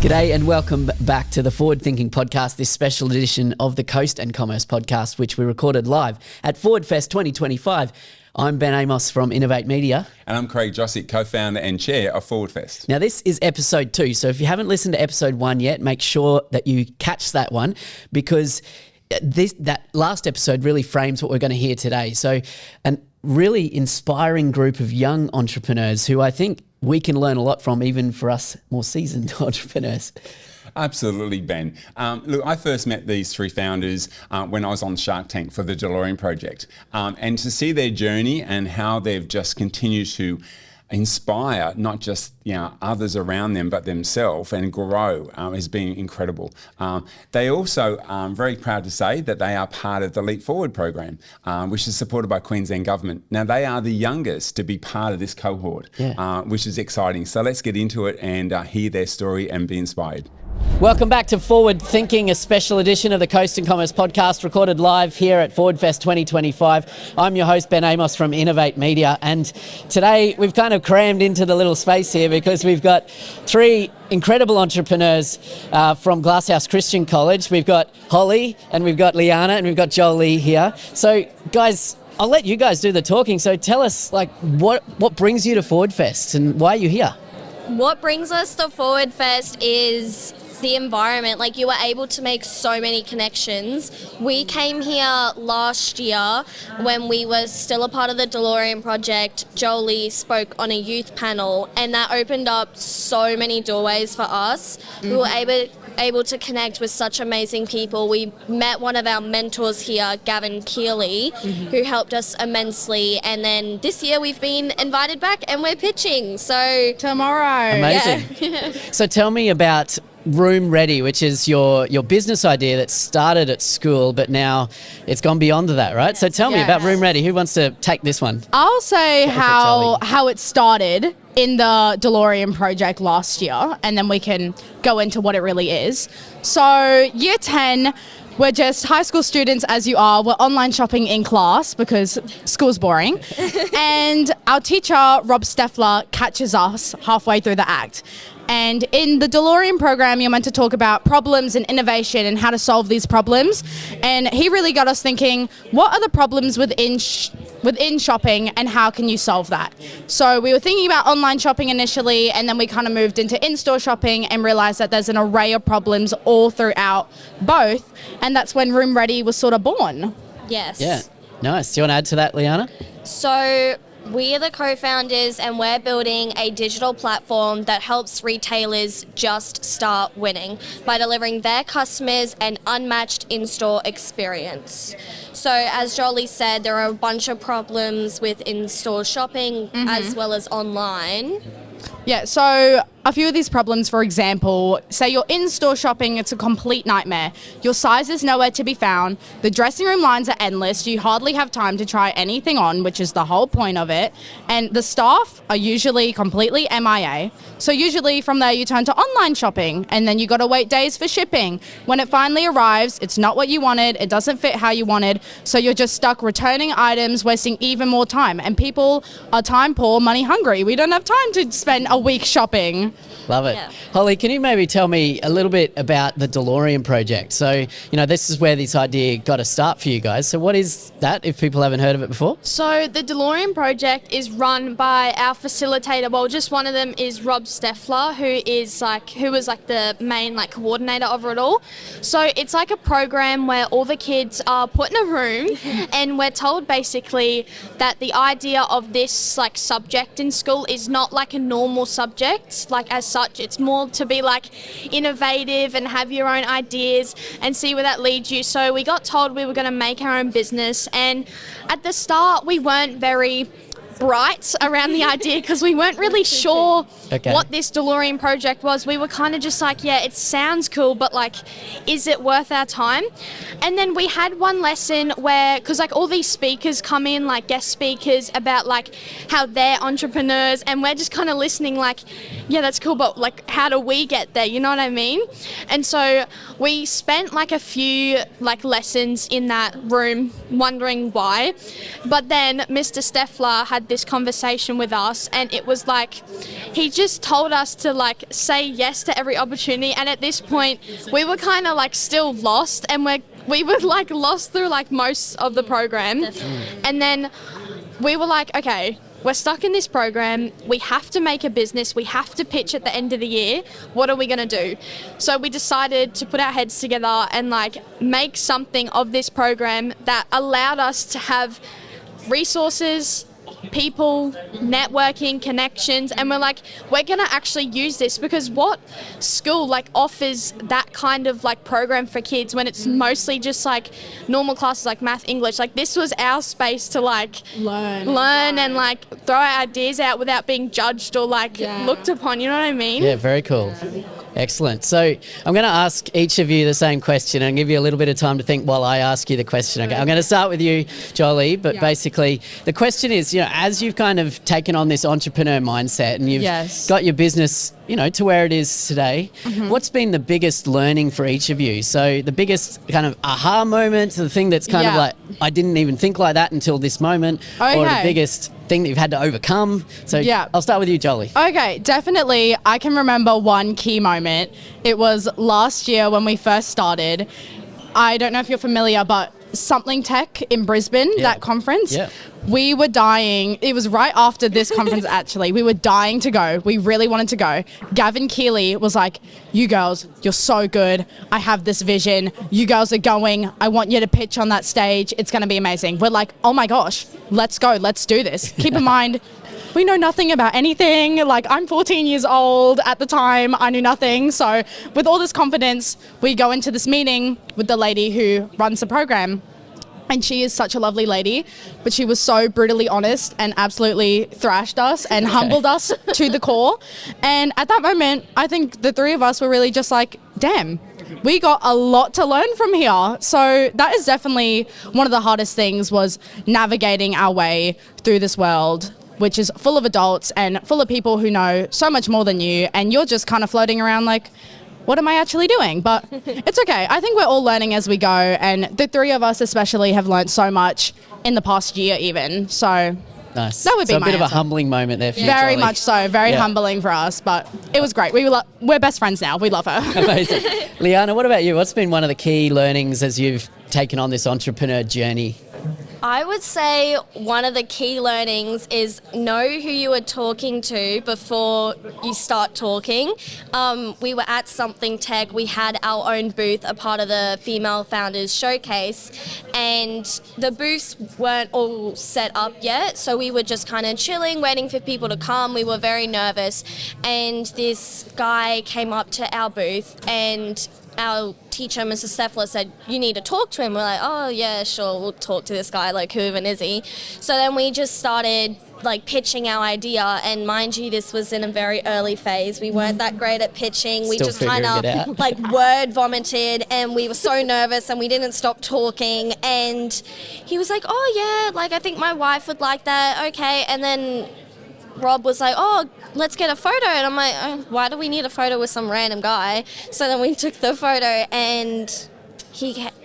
G'day and welcome back to the Forward Thinking Podcast, this special edition of the Coast and Commerce Podcast, which we recorded live at FWD Fest 2025. I'm Ben Amos from Innovate Media. And I'm Craig Josic, co-founder and chair of FWD Fest. Now this is episode 2, so if you haven't listened to episode 1 yet, make sure that you catch that one, because that last episode really frames what we're going to hear today. So a really inspiring group of young entrepreneurs who I think we can learn a lot from, even for us more seasoned entrepreneurs. Absolutely, Ben. Look, I first met these three founders when I was on Shark Tank for the DeLorean Project. And to see their journey and how they've just continued to inspire not just others around them but themselves and grow has been incredible. They also are very proud to say that they are part of the Leap Forward program, which is supported by Queensland Government. Now they are the youngest to be part of this cohort, which is exciting. So let's get into it and hear their story and be inspired. Welcome back to Forward Thinking, a special edition of the Coast and Commerce Podcast, recorded live here at FWD Fest 2025. I'm your host, Ben Amos from Innovate Media, and today we've kind of crammed into the little space here because we've got three incredible entrepreneurs from Glasshouse Christian College. We've got Holly, and we've got Liana, and we've got Jolie here. So, guys, I'll let you guys do the talking. So tell us, what brings you to FWD Fest and why are you here? What brings us to FWD Fest is the environment. Like, you were able to make so many connections. We came here last year when we were still a part of the DeLorean Project. Jolie spoke on a youth panel, and that opened up so many doorways for us. We were able to connect with such amazing people. We met one of our mentors here, Gavin Keeley, who helped us immensely. And then this year we've been invited back and we're pitching. So tomorrow. Amazing. Yeah. So tell me about Room Readi, which is your business idea that started at school, but now it's gone beyond that, right? Yes. So tell me about Room Readi. Who wants to take this one? I'll say how it started in the DeLorean Project last year, and then we can go into what it really is. So year 10, we're just high school students, as you are. We're online shopping in class because school's boring. And our teacher, Rob Steffler, catches us halfway through the act. And in the DeLorean program, you're meant to talk about problems and innovation and how to solve these problems. And he really got us thinking, what are the problems within shopping and how can you solve that? So we were thinking about online shopping initially, and then we kind of moved into in-store shopping and realized that there's an array of problems all throughout both. And that's when Room Readi was sort of born. Yes. Yeah, nice. Do you want to add to that, Liana? So we are the co-founders, and we're building a digital platform that helps retailers just start winning by delivering their customers an unmatched in-store experience. So as Jolie said, there are a bunch of problems with in-store shopping as well as online. Yeah, so a few of these problems, for example, say you're in-store shopping, it's a complete nightmare. Your size is nowhere to be found. The dressing room lines are endless. You hardly have time to try anything on, which is the whole point of it. And the staff are usually completely MIA. So usually from there you turn to online shopping, and then you got to wait days for shipping. When it finally arrives, it's not what you wanted. It doesn't fit how you wanted. So you're just stuck returning items, wasting even more time. And people are time poor, money hungry. We don't have time to spend a week shopping. Love it. Yeah. Holly, can you maybe tell me a little bit about the DeLorean Project? So, this is where this idea got a start for you guys. So what is that, if people haven't heard of it before? So the DeLorean Project is run by our facilitator. Well, just one of them is Rob Steffler, who was the main coordinator of it all. So it's like a program where all the kids are put in a room and we're told basically that the idea of this subject in school is not like a normal subject, as such. It's more to be innovative and have your own ideas and see where that leads you. So we got told we were going to make our own business, and at the start we weren't very bright around the idea because we weren't really sure what this DeLorean project was. We were kind of just it sounds cool, but is it worth our time? And then we had one lesson where, because all these speakers come in, guest speakers, about how they're entrepreneurs, and we're just kind of listening yeah, that's cool, but how do we get there? You know what I mean? And so we spent a few lessons in that room wondering why, but then Mr. Steffler had had this conversation with us, and it was like he just told us to like say yes to every opportunity. And at this point we were kind of like still lost, and we were like lost through like most of the program. And then we were like, okay, we're stuck in this program. We have to make a business. We have to pitch at the end of the year. What are we going to do? So we decided to put our heads together and like make something of this program that allowed us to have resources, people, networking, connections, and we're like, we're gonna actually use this, because what school like offers that kind of like program for kids when it's mostly just like normal classes like math, English? Like, this was our space to like learn and like throw our ideas out without being judged or like looked upon, you know what I mean? Yeah, very cool. Excellent. So I'm going to ask each of you the same question and give you a little bit of time to think while I ask you the question. Okay, I'm going to start with you, Jolie, but basically the question is, you know, as you've kind of taken on this entrepreneur mindset and you've got your business, you know, to where it is today, what's been the biggest learning for each of you? So the biggest kind of aha moment, the thing that's kind of like, I didn't even think like that until this moment, or the biggest thing that you've had to overcome. So I'll start with you, Jolie. Okay, definitely. I can remember one key moment. It was last year when we first started. I don't know if you're familiar, but Something Tech in Brisbane, that conference. Yeah. We were dying. It was right after this conference, actually. We were dying to go. We really wanted to go. Gavin Keeley was like, you girls, you're so good. I have this vision. You girls are going. I want you to pitch on that stage. It's going to be amazing. We're like, oh my gosh, let's go. Let's do this. Keep in mind, we know nothing about anything. Like, I'm 14 years old at the time. I knew nothing. So with all this confidence, we go into this meeting with the lady who runs the program. And she is such a lovely lady, but she was so brutally honest and absolutely thrashed us and humbled us to the core. And at that moment, I think the three of us were really just like, damn, we got a lot to learn from here. So that is definitely one of the hardest things, was navigating our way through this world, which is full of adults and full of people who know so much more than you. And you're just kind of floating around like, what am I actually doing? But it's okay. I think we're all learning as we go. And the three of us especially have learned so much in the past year even. So nice. That would be so my a bit answer. Of a humbling moment there for you, Very Jolie. much so. Very humbling for us. But it was great. We're best friends now. We love her. Amazing. Liana, what about you? What's been one of the key learnings as you've taken on this entrepreneur journey? I would say one of the key learnings is know who you are talking to before you start talking. We were at Something Tech. We had our own booth, a part of the Female Founders Showcase, and the booths weren't all set up yet, so we were just kind of chilling, waiting for people to come. We were very nervous, and this guy came up to our booth, and our teacher, Mrs. Steffler, said, you need to talk to him. We're like, oh yeah, sure, we'll talk to this guy, like, who even is he? So then we just started like pitching our idea, and mind you, this was in a very early phase. We weren't that great at pitching. We Still just kind of like word vomited, and we were so nervous and we didn't stop talking. And he was like, oh yeah, like, I think my wife would like that. Okay. And then Rob was like, oh, let's get a photo. And I'm like, oh, why do we need a photo with some random guy? So then we took the photo, and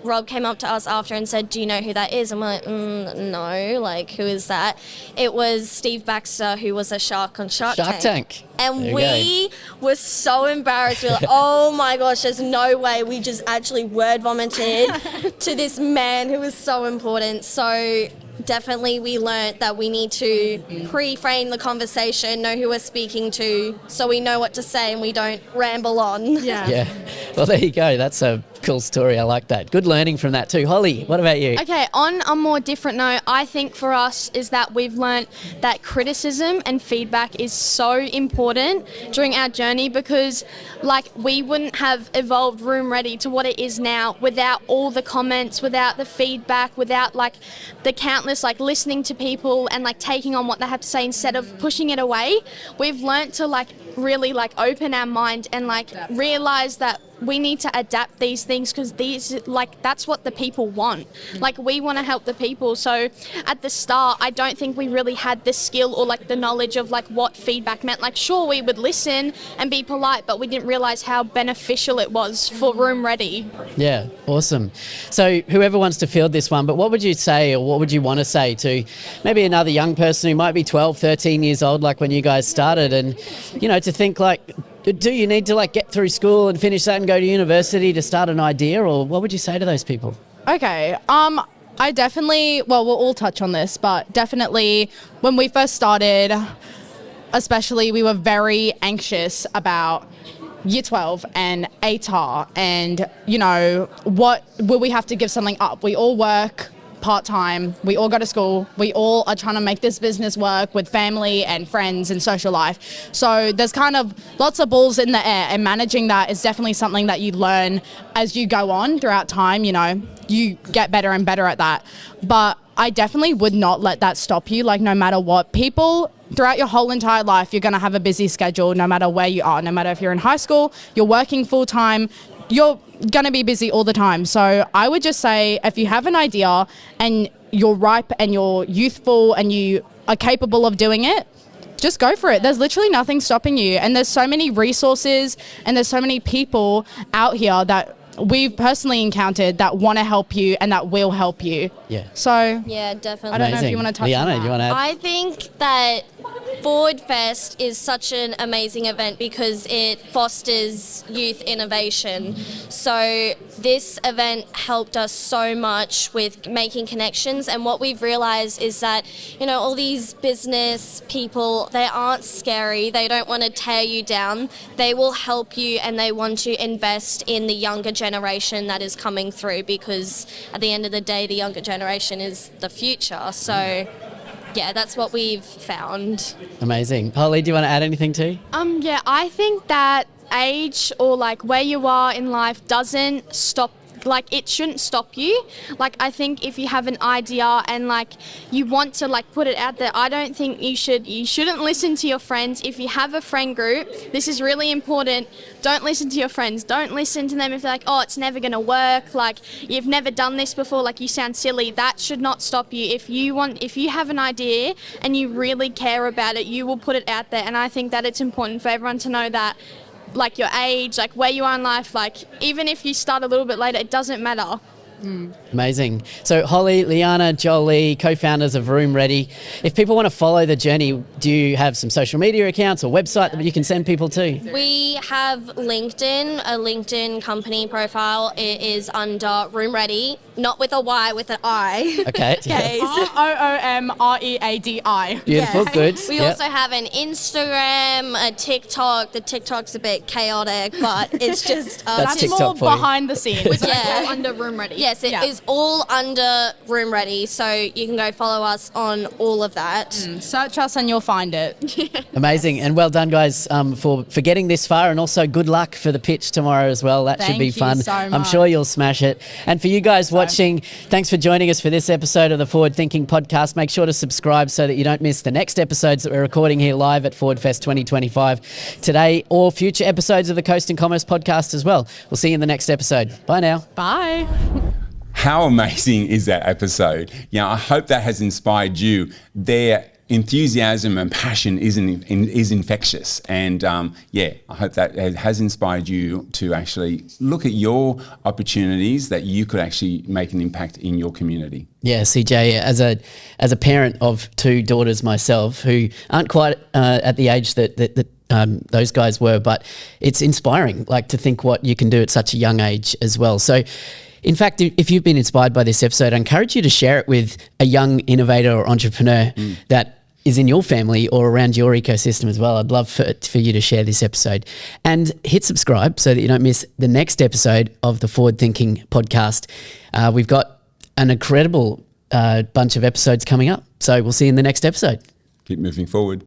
Rob came up to us after and said, do you know who that is? And we're like, no, like, who is that? It was Steve Baxter, who was a shark on Shark Tank. And we were so embarrassed. We were like, oh my gosh, there's no way. We just actually word vomited to this man who was so important. So definitely we learnt that we need to pre-frame the conversation, know who we're speaking to, so we know what to say and we don't ramble on. Yeah. Well, there you go. That's a cool story. I like that. Good learning from that too. Holly, what about you? Okay, on a more different note, I think for us is that we've learnt that criticism and feedback is so important during our journey, because like, we wouldn't have evolved Room Ready to what it is now without all the comments, without the feedback, without like the countless like listening to people and like taking on what they have to say instead of pushing it away. We've learnt to like really like open our mind and like realize that we need to adapt these things because these, like, that's what the people want. Like, we want to help the people. So at the start, I don't think we really had the skill or like the knowledge of like what feedback meant. Like, sure, we would listen and be polite, but we didn't realize how beneficial it was for Room Readi. Yeah, awesome. So whoever wants to field this one, but what would you say, or what would you want to say to maybe another young person who might be 12, 13 years old, like when you guys started, and, you know, to think like, do you need to like get through school and finish that and go to university to start an idea, or what would you say to those people? Okay. I definitely, well, we'll all touch on this, but definitely when we first started, especially, we were very anxious about Year 12 and ATAR and, you know, what will we have to give something up? We all work part-time, we all go to school, we all are trying to make this business work with family and friends and social life. So there's kind of lots of balls in the air, and managing that is definitely something that you learn as you go on throughout time. You know, you get better and better at that. But I definitely would not let that stop you. Like, no matter what, people throughout your whole entire life, you're going to have a busy schedule, no matter where you are, no matter if you're in high school, you're working full-time, you're going to be busy all the time. So I would just say, if you have an idea and you're ripe and you're youthful and you are capable of doing it, just go for it. There's literally nothing stopping you. And there's so many resources and there's so many people out here that we've personally encountered that want to help you and that will help you. Yeah. So Yeah, definitely. I don't know if you want to touch Liana, on that. do you want to add? I think that Forward Fest is such an amazing event because it fosters youth innovation. So this event helped us so much with making connections, and what we've realized is that, you know, all these business people, they aren't scary, they don't want to tear you down, they will help you and they want to invest in the younger generation that is coming through, because at the end of the day, the younger generation is the future. So yeah, that's what we've found. Amazing. Holly, do you want to add anything too? Yeah, I think that age or like where you are in life doesn't stop. Like, it shouldn't stop you. Like, I think if you have an idea and like you want to like put it out there, I don't think you shouldn't listen to your friends. If you have a friend group, this is really important. Don't listen to your friends. Don't listen to them if they're like, oh, it's never going to work. Like, you've never done this before. Like, you sound silly. That should not stop you. If you have an idea and you really care about it, you will put it out there. And I think that it's important for everyone to know that, like, your age, like where you are in life, like even if you start a little bit later, it doesn't matter. Amazing. So Holly, Liana, Jolie, co-founders of Room Readi. If people want to follow the journey, do you have some social media accounts or website that you can send people to? We have LinkedIn, a LinkedIn company profile. It is under Room Readi, not with a Y, with an I. Okay. ROOMREADI. Beautiful. Yes. Good. We Yep. also have an Instagram, a TikTok. The TikTok's a bit chaotic, but it's just That's That's TikTok more for you. behind the scenes. Yeah. Under Room Readi. Yes, it is Yeah. all under Room Readi, so you can go follow us on all of that. Search us and you'll find it. Amazing. And well done, guys, for getting this far, and also good luck for the pitch tomorrow as well. That should Thank be you fun. so I'm much. sure you'll smash it. And for you guys watching, thanks for joining us for this episode of the Forward Thinking podcast. Make sure to subscribe so that you don't miss the next episodes that we're recording here live at Forward Fest 2025 today, or future episodes of the Coast and Commerce podcast as well. We'll see you in the next episode. Bye now. Bye. How amazing is that episode? I hope that has inspired you. Their enthusiasm and passion is infectious. And I hope that it has inspired you to actually look at your opportunities that you could actually make an impact in your community. Yeah, CJ, as a parent of two daughters myself who aren't quite at the age that those guys were, but it's inspiring, like, to think what you can do at such a young age as well. So, in fact, if you've been inspired by this episode, I encourage you to share it with a young innovator or entrepreneur that is in your family or around your ecosystem as well. I'd love for you to share this episode, and hit subscribe so that you don't miss the next episode of the Forward Thinking podcast. We've got an incredible bunch of episodes coming up, so we'll see you in the next episode. Keep moving forward.